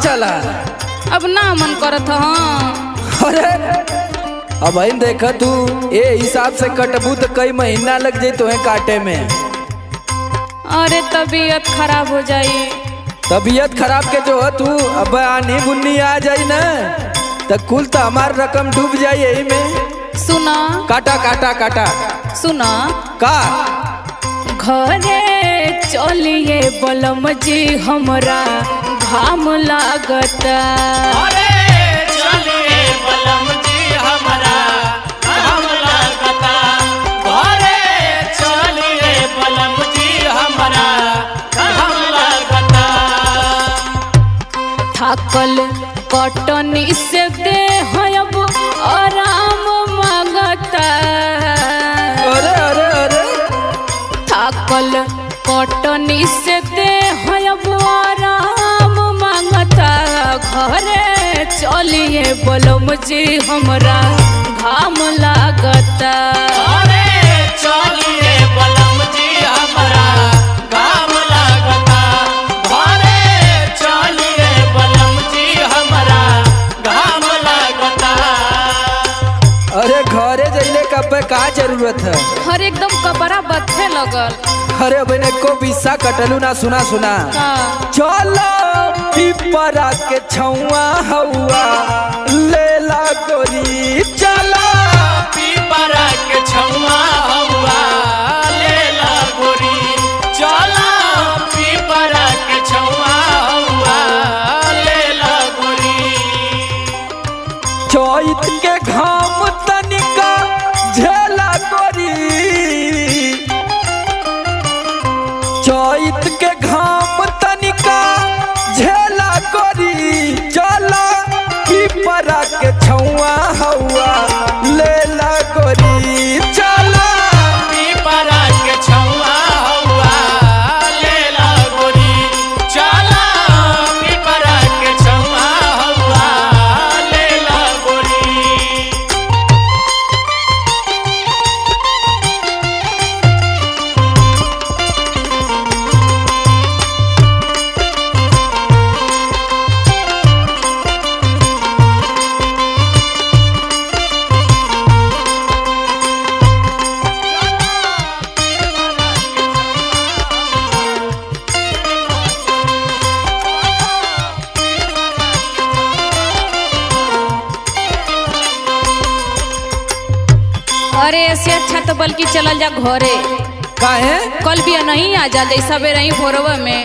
चला। अब ना मन करत हाँ। अरे अब देखा तू ये हिसाब से कटबू तो कई महीना लग जाये तुम्हें काटे में। अरे तबीयत खराब हो जाई। तबीयत खराब के जो है तू अब आनी बुन्नी आ जाई ना तो कुल तो हमार रकम डूब जाये यही में। सुना काटा काटा काटा सुना का घरे चलिए बलम जी हमरा घाम लागता। अरे चलिए बलम जी हमरा घाम लागता। घरे चलिए बलम जी हमरा घाम लागता। थाकल कटनी से देह अब आराम मांगता। अरे अरे अरे थाकल कटनी से देह अब आराम मांगता। घरे चलिए बलम जी हमरा घाम लागता। अरे चलिए बलम जी हमरा घाम लागता। घरे चलिए बलम जी हमरा घाम लागता। अरे घरे जइले कब का जरूरत है। हर एकदम कपड़ा बथे लगल। अरे अब को बिस्सा कटलू ना सुना सुना का चलो पिपरा के छौआ हौआ लेला गोरी चला। पीपरा के छौआ हौआ लेला गोरी चला। पीपरा के छौआ हौआ लेला गोरी। चैत के घाम तनिका झेला गोरी। चैत के घाम तनिका झेला गोरी चला। पिपरा के छौआ हौआ लेला गोरी चला। पीपरा के छौआ हौआ लेला गोरी चला। पीपरा के छौआ हौआ लेला गोरी। अरे ऐसे अच्छा तो बल्कि चलल जा घरे। काहे कल भी नहीं आ जा जैसा वे रही भोरवा में।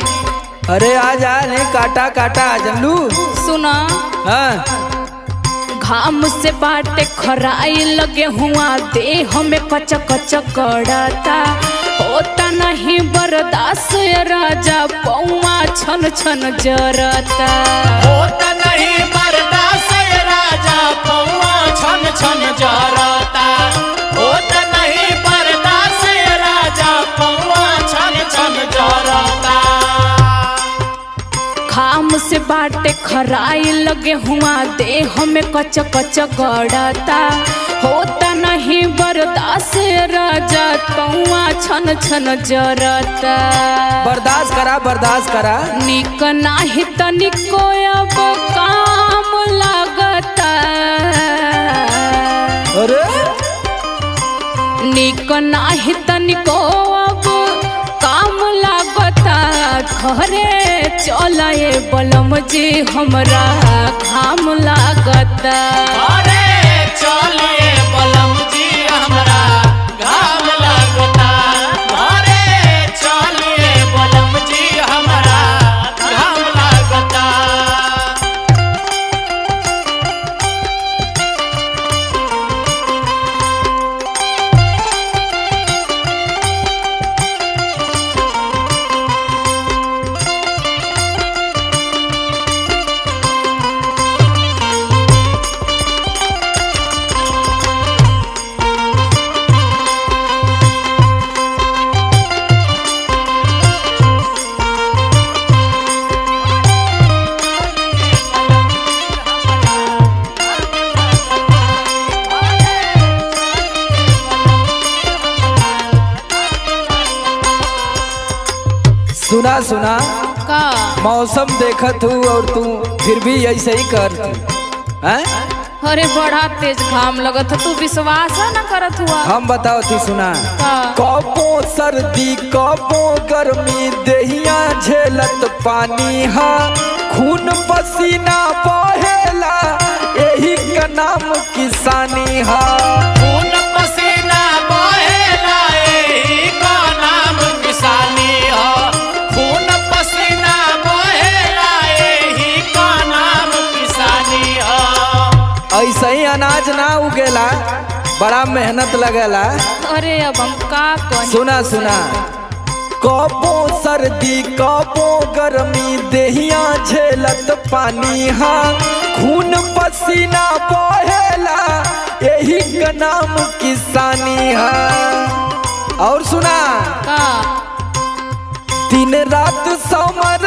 अरे आ जा नहीं काटा काटा जल्लू। सुना हाँ घाम से बाटे खराई लगे हुआ देह में कच कच गड़ता। होता नहीं बर्दाश्त राजा पौआ छन छन जरता। होता नहीं बर्दाश्त राजा पौआ छन छन जरता। होता नहीं बर्दाश्त राजा पौआ छन छन जरता। घाम से बाटे खराई लगे हुआ देह में कच कच गड़ता। होता नहीं बर्दाश्त राजा पौआ छन छन जरता। बर्दाश्त करा निक नाही तनिको अब काम लागता। अरे निक नाही तनिको अब काम लागता। घरे चलाए बलम जी हमरा घाम लागता। अरे चलिए बलम जी हमरा घाम लागता। घरे चलिए बलम जी हमरा घाम लागता। सुना सुना का मौसम देखत हूँ और तू फिर भी ऐसे ही कर हैं? अरे बड़ा तेज घाम लगत है, तू विश्वास न करत हुआ। हम बताओ थी सुना, कबो सर्दी कबो गर्मी देहिया झेलत पानी हा, खून पसीना बहेला यही का नाम किसानी हा। खून पसीना बहेला यही का नाम किसानी हा, खून पसीना बहेला यही का नाम किसानी हा। ऐसे ही अनाज ना उगेला, बड़ा मेहनत लगेला। अरे अब हम का कहें? सुना सुना, कबो सर्दी कबो गर्मी देहिया झेलत पानी हा, खून पसीना बहेला यही का नाम किसानी हा। और सुना, का दिन रात समर